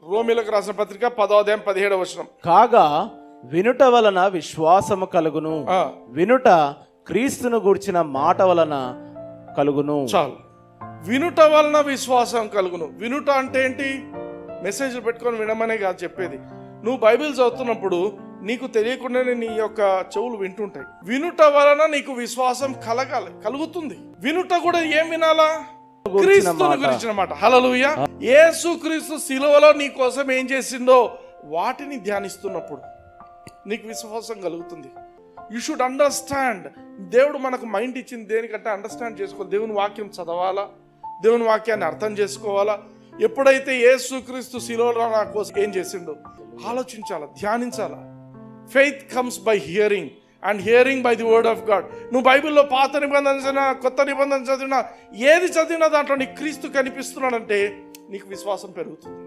రోమీలకు రాసిన పత్రిక 10వ అధ్యాయం 17వ వచనం. కాగా వినుట వలన విశ్వాసము కలుగును, వినుట క్రీస్తును గూర్చిన మాట వలన కలుగును. చాలు. వినుట వలన విశ్వాసం కలుగును. వినుట అంటే ఏంటి? మెసేజ్ పెట్టుకొని వినమనే కాదు చెప్పేది. నువ్వు బైబిల్ చదువుతున్నప్పుడు నీకు తెలియకుండానే నీ యొక్క చెవులు వింటుంటాయి. వినుట వలన నీకు విశ్వాసం కలుగుతుంది. వినుట కూడా ఏం వినాలా? క్రీస్తుని గురించిన మాట. హల్లెలూయా. యేసు క్రీస్తు సిలువలో నీ కోసం ఏం చేసిందో వాటిని ధ్యానిస్తున్నప్పుడు నీకు విశ్వాసం కలుగుతుంది. You should understand. దేవుడు మనకు మైండ్ ఇచ్చింది దేనికంటే అండర్స్టాండ్ చేసుకోవాలి. దేవుని వాక్యం చదవాలా, దేవుని వాక్యాన్ని అర్థం చేసుకోవాలా. ఎప్పుడైతే యేసుక్రీస్తు శిలువలో నా కోసం ఏం చేసిండో ఆలోచించాలా, ధ్యానించాలా. Faith comes by hearing and hearing by the word of God. నువ్వు బైబిల్లో పాత నిబంధన చదివినా, కొత్త నిబంధన చదివినా, ఏది చదివినా దాంట్లో నీకు క్రీస్తు కనిపిస్తున్నాడంటే నీకు విశ్వాసం పెరుగుతుంది.